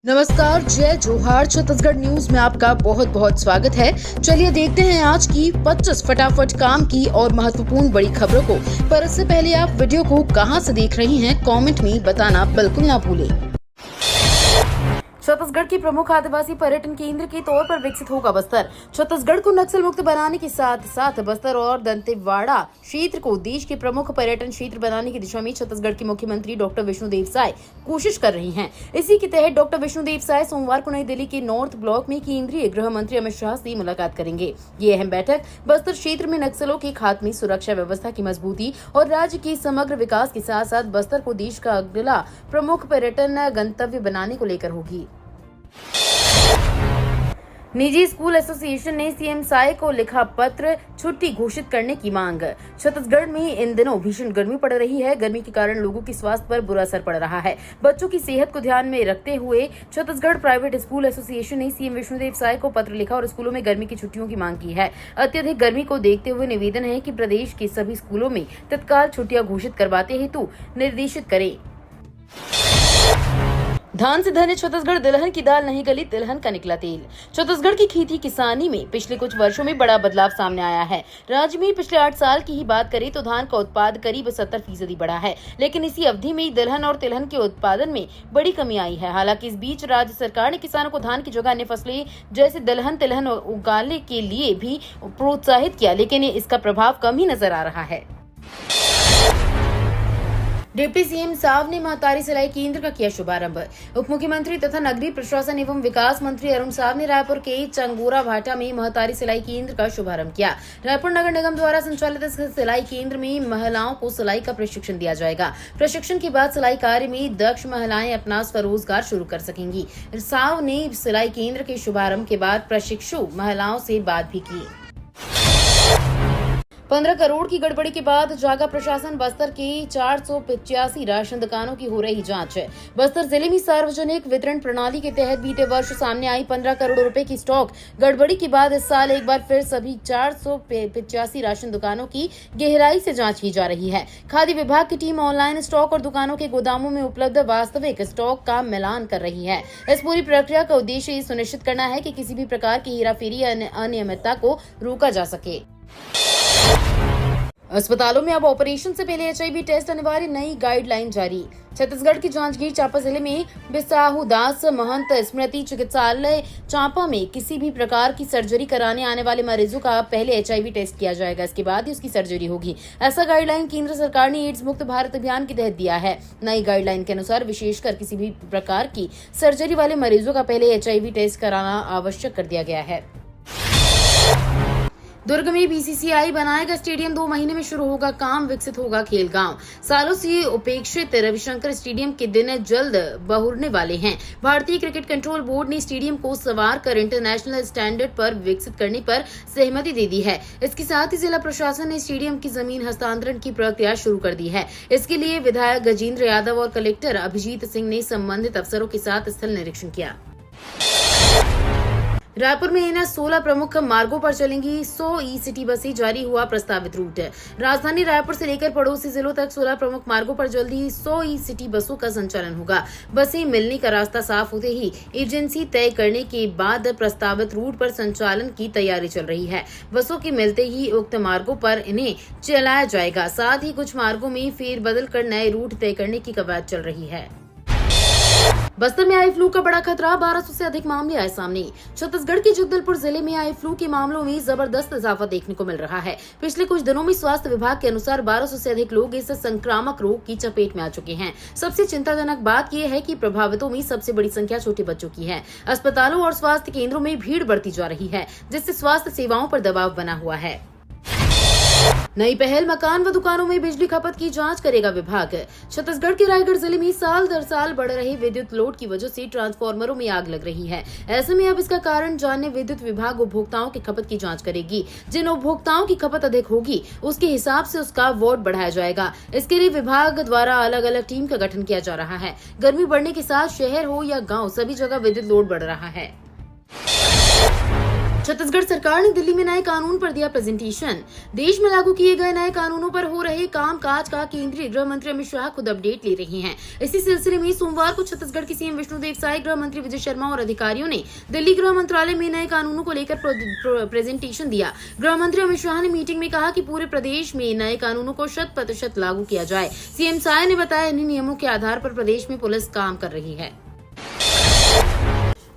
नमस्कार, जय जोहार। छत्तीसगढ़ न्यूज में आपका बहुत बहुत स्वागत है। चलिए देखते हैं आज की 25 फटाफट काम की और महत्वपूर्ण बड़ी खबरों को। पर इससे पहले आप वीडियो को कहां से देख रही हैं, कमेंट में बताना बिल्कुल ना भूलें। छत्तीसगढ़ की प्रमुख आदिवासी पर्यटन केंद्र के तौर पर विकसित होगा बस्तर। छत्तीसगढ़ को नक्सल मुक्त बनाने के साथ साथ बस्तर और दंतेवाड़ा क्षेत्र को देश के प्रमुख पर्यटन क्षेत्र बनाने की दिशा में छत्तीसगढ़ के मुख्यमंत्री डॉक्टर विष्णुदेव साय कोशिश कर रही हैं। इसी के तहत डॉक्टर विष्णुदेव साय सोमवार को नई दिल्ली के नॉर्थ ब्लॉक में केंद्रीय गृह मंत्री अमित शाह से मुलाकात करेंगे। ये अहम बैठक बस्तर क्षेत्र में नक्सलों के खात्मे, सुरक्षा व्यवस्था की मजबूती और राज्य के समग्र विकास के साथ साथ बस्तर को देश का अगला प्रमुख पर्यटन गंतव्य बनाने को लेकर होगी। निजी स्कूल एसोसिएशन ने सीएम साय को लिखा पत्र, छुट्टी घोषित करने की मांग। छत्तीसगढ़ में इन दिनों भीषण गर्मी पड़ रही है। गर्मी के कारण लोगों की स्वास्थ्य पर बुरा असर पड़ रहा है। बच्चों की सेहत को ध्यान में रखते हुए छत्तीसगढ़ प्राइवेट स्कूल एसोसिएशन ने सीएम विष्णुदेव साय को पत्र लिखा और स्कूलों में गर्मी की छुट्टियों की मांग की है। अत्यधिक गर्मी को देखते हुए निवेदन है कि प्रदेश के सभी स्कूलों में तत्काल छुट्टियां घोषित करवाते हेतु निर्देशित करें। धान से धन्य छत्तीसगढ़, तिलहन की दाल नहीं गली, तिलहन का निकला तेल। छत्तीसगढ़ की खेती किसानी में पिछले कुछ वर्षों में बड़ा बदलाव सामने आया है। राज्य में पिछले 8 साल की ही बात करें तो धान का उत्पाद करीब 70% बढ़ा है, लेकिन इसी अवधि में दलहन और तिलहन के उत्पादन में बड़ी कमी आई है। हालांकि इस बीच राज्य सरकार ने किसानों को धान की जगह अन्य फसलें जैसे दलहन, तिलहन उगाने के लिए भी प्रोत्साहित किया, लेकिन इसका प्रभाव कम ही नजर आ रहा है। डिप्टी सीएम साव ने महतारी सिलाई केंद्र का किया शुभारंभ। उप मुख्यमंत्री तथा नगरीय प्रशासन एवं विकास मंत्री अरुण साव ने रायपुर के चंगोरा भाटा में महतारी सिलाई केंद्र का शुभारंभ किया। रायपुर नगर निगम द्वारा संचालित इस सिलाई केंद्र में महिलाओं को सिलाई का प्रशिक्षण दिया जाएगा। प्रशिक्षण के बाद सिलाई कार्य में दक्ष महिलाएं अपना स्वरोजगार शुरू कर सकेंगी। साव ने सिलाई केंद्र के शुभारंभ के बाद प्रशिक्षु महिलाओं से बात भी की। 15 करोड़ की गड़बड़ी के बाद जागा प्रशासन। बस्तर के 485 राशन दुकानों की हो रही जांच। बस्तर जिले में सार्वजनिक वितरण प्रणाली के तहत बीते वर्ष सामने आई 15 करोड़ रुपए की स्टॉक गड़बड़ी के बाद इस साल एक बार फिर सभी 485 राशन दुकानों की गहराई से जांच की जा रही है। खाद्य विभाग की टीम ऑनलाइन स्टॉक और दुकानों के गोदामों में उपलब्ध वास्तविक स्टॉक का मिलान कर रही है। इस पूरी प्रक्रिया का उद्देश्य ये सुनिश्चित करना है कि किसी भी प्रकार की हेराफेरी या अनियमितता को रोका जा सके। अस्पतालों में अब ऑपरेशन से पहले एचआईवी टेस्ट अनिवार्य, नई गाइडलाइन जारी। छत्तीसगढ़ के जांजगीर चांपा जिले में बिसाहू दास महंत स्मृति चिकित्सालय चांपा में किसी भी प्रकार की सर्जरी कराने आने वाले मरीजों का पहले एचआईवी टेस्ट किया जाएगा, इसके बाद ही उसकी सर्जरी होगी। ऐसा गाइडलाइन केंद्र सरकार ने एड्स मुक्त भारत अभियान के तहत दिया है। नई गाइडलाइन के अनुसार विशेषकर किसी भी प्रकार की सर्जरी वाले मरीजों का पहले एचआईवी टेस्ट कराना आवश्यक कर दिया गया है। दुर्ग में बीसीसीआई बनाएगा स्टेडियम, 2 महीने में शुरू होगा काम, विकसित होगा खेल गांव। सालों से उपेक्षित रविशंकर स्टेडियम के दिन जल्द बहुरने वाले हैं। भारतीय क्रिकेट कंट्रोल बोर्ड ने स्टेडियम को संवार कर इंटरनेशनल स्टैंडर्ड पर विकसित करने पर सहमति दे दी है। इसके साथ ही जिला प्रशासन ने स्टेडियम की जमीन हस्तांतरण की प्रक्रिया शुरू कर दी है। इसके लिए विधायक गजेंद्र यादव और कलेक्टर अभिजीत सिंह ने संबंधित अफसरों के साथ स्थल निरीक्षण किया। रायपुर में इन 16 प्रमुख मार्गों पर चलेंगी 100 ई-सिटी बसें, जारी हुआ प्रस्तावित रूट। राजधानी रायपुर से लेकर पड़ोसी जिलों तक 16 प्रमुख मार्गों पर जल्द ही 100 ई-सिटी बसों का संचालन होगा। बसें मिलने का रास्ता साफ होते ही एजेंसी तय करने के बाद प्रस्तावित रूट पर संचालन की तैयारी चल रही है। बसों के मिलते ही उक्त मार्गों पर इन्हें चलाया जाएगा। साथ ही कुछ मार्गों में फेरबदल कर नए रूट तय करने की कवायद चल रही है। बस्तर में आई फ्लू का बड़ा खतरा, 1200 से अधिक मामले आए सामने। छत्तीसगढ़ के जगदलपुर जिले में आई फ्लू के मामलों में जबरदस्त इजाफा देखने को मिल रहा है। पिछले कुछ दिनों में स्वास्थ्य विभाग के अनुसार 1200 से अधिक लोग इस संक्रामक रोग की चपेट में आ चुके हैं। सबसे चिंताजनक बात यह है कि प्रभावितों में सबसे बड़ी संख्या छोटे बच्चों की है। अस्पतालों और स्वास्थ्य केंद्रों में भीड़ बढ़ती जा रही है, जिससे स्वास्थ्य सेवाओं पर दबाव बना हुआ है। नई पहल, मकान व दुकानों में बिजली खपत की जांच करेगा विभाग। छत्तीसगढ़ के रायगढ़ जिले में साल दर साल बढ़ रहे विद्युत लोड की वजह से ट्रांसफार्मरों में आग लग रही है। ऐसे में अब इसका कारण जानने विद्युत विभाग उपभोक्ताओं की खपत की जांच करेगी। जिन उपभोक्ताओं की खपत अधिक होगी उसके हिसाब से उसका वोट बढ़ाया जाएगा। इसके लिए विभाग द्वारा अलग अलग टीम का गठन किया जा रहा है। गर्मी बढ़ने के साथ शहर हो या गाँव, सभी जगह विद्युत लोड बढ़ रहा है। छत्तीसगढ़ सरकार ने दिल्ली में नए कानून पर दिया प्रेजेंटेशन। देश में लागू किए गए नए कानूनों पर हो रहे कामकाज का केंद्रीय गृह मंत्री अमित शाह खुद अपडेट ले रहे हैं। इसी सिलसिले में सोमवार को छत्तीसगढ़ के सीएम विष्णुदेव साय, गृह मंत्री विजय शर्मा और अधिकारियों ने दिल्ली गृह मंत्रालय में नए कानूनों को लेकर प्रेजेंटेशन दिया। गृह मंत्री अमित शाह ने मीटिंग में कहा कि पूरे प्रदेश में नए कानूनों को 100% लागू किया जाए। सीएम साय ने बताया, इन्हीं नियमों के आधार पर प्रदेश में पुलिस काम कर रही है।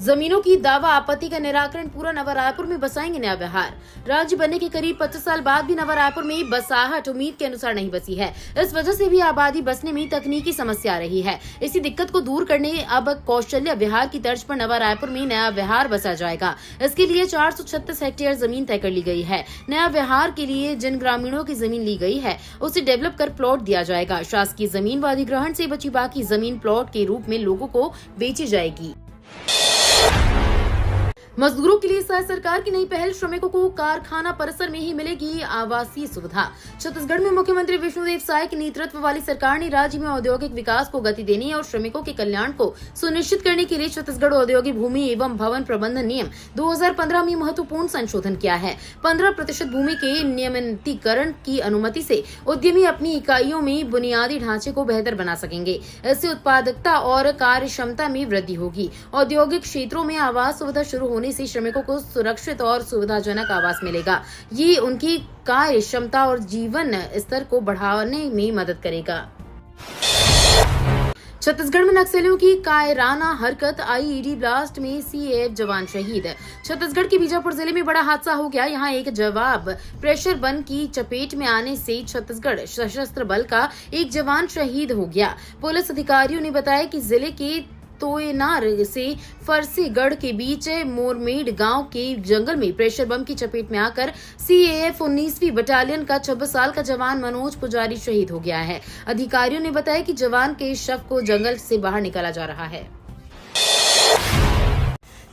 जमीनों की दावा आपत्ति का निराकरण, पूरा नवा रायपुर में बसाएंगे नया विहार। राज्य बनने के करीब 25 साल बाद भी नवा रायपुर में बसाहट उम्मीद के अनुसार नहीं बसी है। इस वजह से भी आबादी बसने में तकनीकी समस्या आ रही है। इसी दिक्कत को दूर करने अब कौशल्या विहार की तर्ज पर नवा रायपुर में नया विहार बसा जाएगा। इसके लिए 436 हेक्टेयर जमीन तय कर ली गई है। नया विहार के लिए जिन ग्रामीणों की जमीन ली गई है उसे डेवलप कर प्लॉट दिया जाएगा। शासकीय जमीन व अधिग्रहण से बची बाकी जमीन प्लॉट के रूप में लोगों को बेची जाएगी। मजदूरों के लिए सरकार की नई पहल, श्रमिकों को कारखाना परिसर में ही मिलेगी आवासीय सुविधा। छत्तीसगढ़ में मुख्यमंत्री विष्णुदेव साय के नेतृत्व वाली सरकार ने राज्य में औद्योगिक विकास को गति देने और श्रमिकों के कल्याण को सुनिश्चित करने के लिए छत्तीसगढ़ औद्योगिक भूमि एवं भवन प्रबंधन नियम 2015 में महत्वपूर्ण संशोधन किया है। 15% भूमि के नियमितीकरण की अनुमति से उद्यमी अपनी इकाइयों में बुनियादी ढांचे को बेहतर बना सकेंगे। इससे उत्पादकता और कार्य क्षमता में वृद्धि होगी। औद्योगिक क्षेत्रों में आवास सुविधा शुरू होने से श्रमिकों को सुरक्षित और सुविधाजनक आवास मिलेगा। ये उनकी कार्य क्षमता और जीवन स्तर को बढ़ाने में मदद करेगा। छत्तीसगढ़ में नक्सलियों की कायराना हरकत, आईईडी ब्लास्ट में सीएएफ जवान शहीद। छत्तीसगढ़ के बीजापुर जिले में बड़ा हादसा हो गया। यहां एक जवाब प्रेशर बम की चपेट में आने से छत्तीसगढ़ सशस्त्र बल का एक जवान शहीद हो गया। पुलिस अधिकारियों ने बताया कि जिले के तोयनार से फरसेगढ़ के बीच मोरमेड गांव के जंगल में प्रेशर बम की चपेट में आकर सीएएफ 19वीं बटालियन का 26 साल का जवान मनोज पुजारी शहीद हो गया है। अधिकारियों ने बताया कि जवान के शव को जंगल से बाहर निकाला जा रहा है।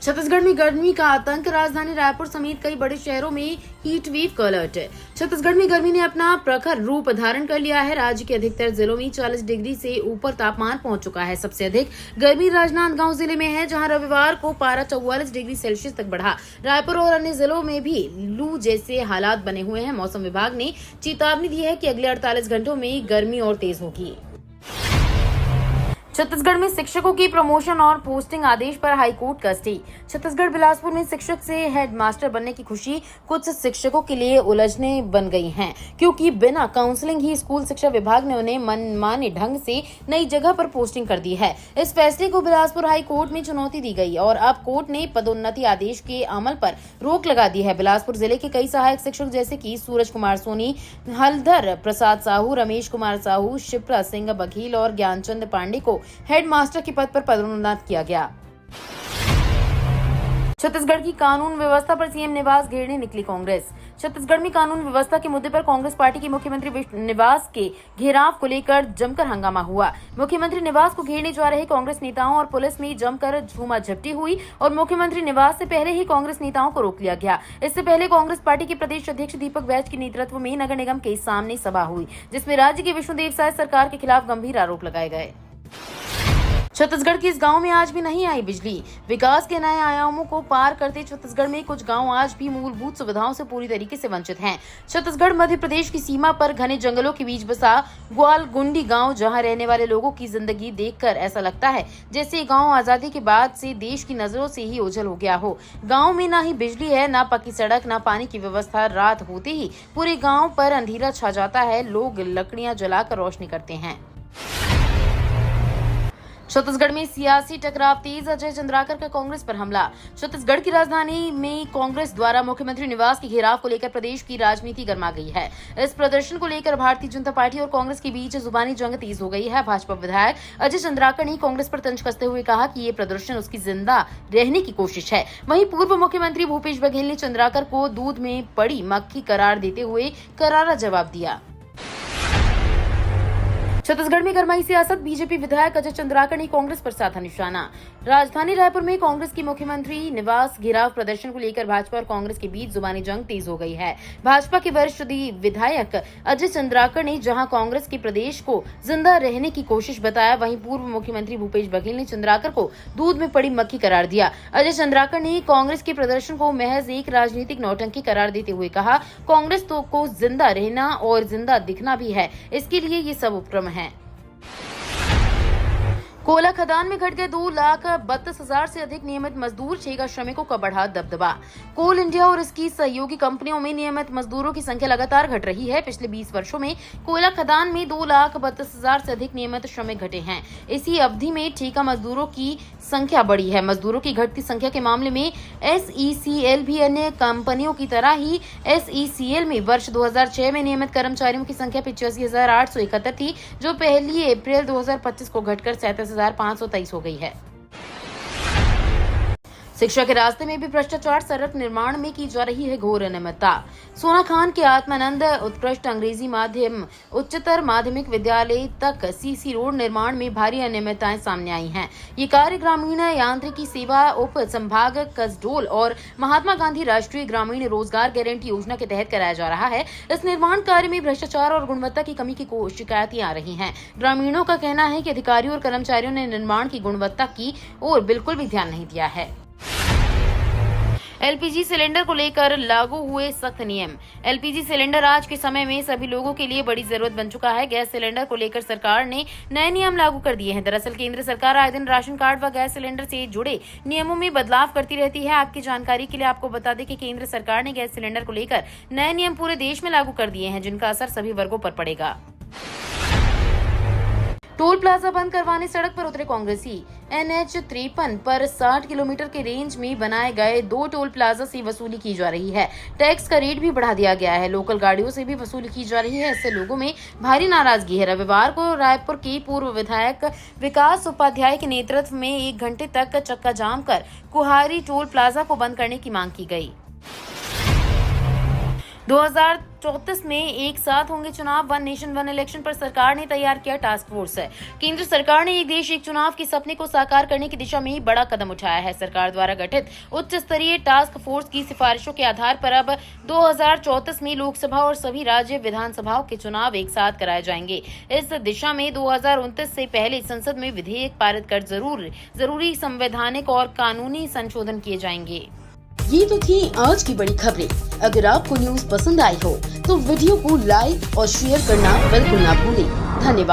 छत्तीसगढ़ में गर्मी का आतंक, राजधानी रायपुर समेत कई बड़े शहरों में हीट वेव का अलर्ट। छत्तीसगढ़ में गर्मी ने अपना प्रखर रूप धारण कर लिया है। राज्य के अधिकतर जिलों में 40 डिग्री से ऊपर तापमान पहुंच चुका है। सबसे अधिक गर्मी राजनांदगांव जिले में है, जहां रविवार को पारा 44 डिग्री सेल्सियस तक बढ़ा। रायपुर और अन्य जिलों में भी लू जैसे हालात बने हुए हैं। मौसम विभाग ने चेतावनी दी है कि अगले 48 घंटों में गर्मी और तेज होगी। छत्तीसगढ़ में शिक्षकों की प्रमोशन और पोस्टिंग आदेश पर हाईकोर्ट का स्टे। छत्तीसगढ़ बिलासपुर में शिक्षक से हेडमास्टर बनने की खुशी कुछ शिक्षकों के लिए उलझने बन गई हैं, क्योंकि बिना काउंसलिंग ही स्कूल शिक्षा विभाग ने उन्हें मनमाने ढंग से नई जगह पर पोस्टिंग कर दी है। इस फैसले को बिलासपुर हाई कोर्ट में चुनौती दी गई और अब कोर्ट ने पदोन्नति आदेश के अमल पर रोक लगा दी है। बिलासपुर जिले के कई सहायक शिक्षक जैसे कि सूरज कुमार सोनी, हलधर प्रसाद साहू, रमेश कुमार साहू, शिप्रा सिंह बघेल और ज्ञानचंद पांडे को हेडमास्टर के पद पर पदोन्नत किया गया। छत्तीसगढ़ की कानून व्यवस्था पर सीएम निवास घेरने निकली कांग्रेस। छत्तीसगढ़ में कानून व्यवस्था के मुद्दे पर कांग्रेस पार्टी के मुख्यमंत्री निवास के घेराव को लेकर जमकर हंगामा हुआ। मुख्यमंत्री निवास को घेरने जा रहे कांग्रेस नेताओं और पुलिस में जमकर झूमाझपटी हुई और मुख्यमंत्री निवास से पहले ही कांग्रेस नेताओं को रोक लिया गया। इससे पहले कांग्रेस पार्टी के प्रदेश अध्यक्ष दीपक बैज के नेतृत्व में नगर निगम के सामने सभा हुई, जिसमें राज्य के विष्णुदेव साय सरकार के खिलाफ गंभीर आरोप लगाए गए। छत्तीसगढ़ के इस गांव में आज भी नहीं आई बिजली। विकास के नए आयामों को पार करते छत्तीसगढ़ में कुछ गांव आज भी मूलभूत सुविधाओं से पूरी तरीके से वंचित हैं। छत्तीसगढ़ मध्य प्रदेश की सीमा पर घने जंगलों के बीच बसा ग्वालगुंडी गांव, जहां रहने वाले लोगों की जिंदगी देखकर ऐसा लगता है जैसे गांव आजादी के बाद से देश की नजरों से ही ओझल हो गया हो। गाँव में न ही बिजली है, न पक्की सड़क, न पानी की व्यवस्था। रात होते ही पूरे गाँव पर अंधेरा छा जाता है। लोग लकड़ियां जलाकर रोशनी करते हैं। छत्तीसगढ़ में सियासी टकराव तेज, अजय चंद्राकर का कांग्रेस पर हमला। छत्तीसगढ़ की राजधानी में कांग्रेस द्वारा मुख्यमंत्री निवास के घेराव को लेकर प्रदेश की राजनीति गर्मा गई है। इस प्रदर्शन को लेकर भारतीय जनता पार्टी और कांग्रेस के बीच जुबानी जंग तेज हो गई है। भाजपा विधायक अजय चंद्राकर ने कांग्रेस पर तंज कसते हुए कहा कि ये प्रदर्शन उसकी जिंदा रहने की कोशिश है। वहीं पूर्व मुख्यमंत्री भूपेश बघेल ने चंद्राकर को दूध में पड़ी मक्खी करार देते हुए करारा जवाब दिया। छत्तीसगढ़ में गरमाई सियासत, बीजेपी विधायक अजय चंद्राकर ने कांग्रेस पर साधा निशाना। राजधानी रायपुर में कांग्रेस की मुख्यमंत्री निवास घेराव प्रदर्शन को लेकर भाजपा और कांग्रेस के बीच जुबानी जंग तेज हो गई है। भाजपा के वरिष्ठ विधायक अजय चंद्राकर ने जहां कांग्रेस के प्रदेश को जिंदा रहने की कोशिश बताया, वहीं पूर्व मुख्यमंत्री भूपेश बघेल ने चंद्राकर को दूध में पड़ी मक्खी करार दिया। अजय चंद्राकर ने कांग्रेस के प्रदर्शन को महज एक राजनीतिक नौटंकी करार देते हुए कहा, कांग्रेस तो को जिंदा रहना और जिंदा दिखना भी है, इसके लिए ये सब उपक्रम है। कोयला खदान में घट गए 2,32,000 से अधिक नियमित मजदूर, 6 श्रमिकों का बढ़ा दबदबा। कोल इंडिया और इसकी सहयोगी कंपनियों में नियमित मजदूरों की संख्या लगातार घट रही है। पिछले 20 वर्षों में कोयला खदान में 2,32,000 से अधिक नियमित श्रमिक घटे हैं। इसी अवधि में ठेका मजदूरों की संख्या बढ़ी है। मजदूरों की घटती संख्या के मामले में SECL भी अन्य कंपनियों की तरह ही SECL में वर्ष 2006 में नियमित कर्मचारियों की संख्या 85,871 थी, जो 1 अप्रैल 2025 को घटकर 37,523 हो गई है। शिक्षा के रास्ते में भी भ्रष्टाचार, सड़क निर्माण में की जा रही है घोर अनियमितता। सोना खान के आत्मानंद उत्कृष्ट अंग्रेजी माध्यम उच्चतर माध्यमिक विद्यालय तक CC रोड निर्माण में भारी अनियमितताएं सामने आई हैं। ये कार्य ग्रामीण यांत्रिकी सेवा उप संभाग कसडोल और महात्मा गांधी राष्ट्रीय ग्रामीण रोजगार गारंटी योजना के तहत कराया जा रहा है। इस निर्माण कार्य में भ्रष्टाचार और गुणवत्ता की कमी की शिकायतें आ रही हैं। ग्रामीणों का कहना है कि अधिकारियों और कर्मचारियों ने निर्माण की गुणवत्ता की ओर बिल्कुल भी ध्यान नहीं दिया है। LPG सिलेंडर को लेकर लागू हुए सख्त नियम। LPG सिलेंडर आज के समय में सभी लोगों के लिए बड़ी जरूरत बन चुका है। गैस सिलेंडर को लेकर सरकार ने नए नियम लागू कर दिए हैं। दरअसल केंद्र सरकार आए दिन राशन कार्ड व गैस सिलेंडर से जुड़े नियमों में बदलाव करती रहती है। आपकी जानकारी के लिए आपको बता दें कि केंद्र सरकार ने गैस सिलेंडर को लेकर नए नियम पूरे देश में लागू कर दिए हैं, जिनका असर सभी वर्गों पर पड़ेगा। टोल प्लाजा बंद करवाने सड़क पर उतरे कांग्रेसी। NH 53 पर 60 किलोमीटर के रेंज में बनाए गए 2 टोल प्लाजा से वसूली की जा रही है। टैक्स का रेट भी बढ़ा दिया गया है। लोकल गाड़ियों से भी वसूली की जा रही है। इससे लोगों में भारी नाराजगी है। रविवार को रायपुर के पूर्व विधायक विकास उपाध्याय के नेतृत्व में 1 घंटे तक चक्का जाम कर कुहारी टोल प्लाजा को बंद करने की मांग की गई। 2034 में एक साथ होंगे चुनाव, 1 नेशन 1 इलेक्शन पर सरकार ने तैयार किया टास्क फोर्स। केंद्र सरकार ने एक देश एक चुनाव के सपने को साकार करने की दिशा में बड़ा कदम उठाया है। सरकार द्वारा गठित उच्च स्तरीय टास्क फोर्स की सिफारिशों के आधार पर अब 2034 में लोकसभा और सभी राज्य विधानसभाओं के चुनाव एक साथ कराए जाएंगे। इस दिशा में 2029 से पहले संसद में विधेयक पारित कर जरूरी संवैधानिक और कानूनी संशोधन किए जाएंगे। ये तो थी आज की बड़ी खबरें। अगर आपको न्यूज पसंद आई हो तो वीडियो को लाइक और शेयर करना बिल्कुल ना भूलें। धन्यवाद।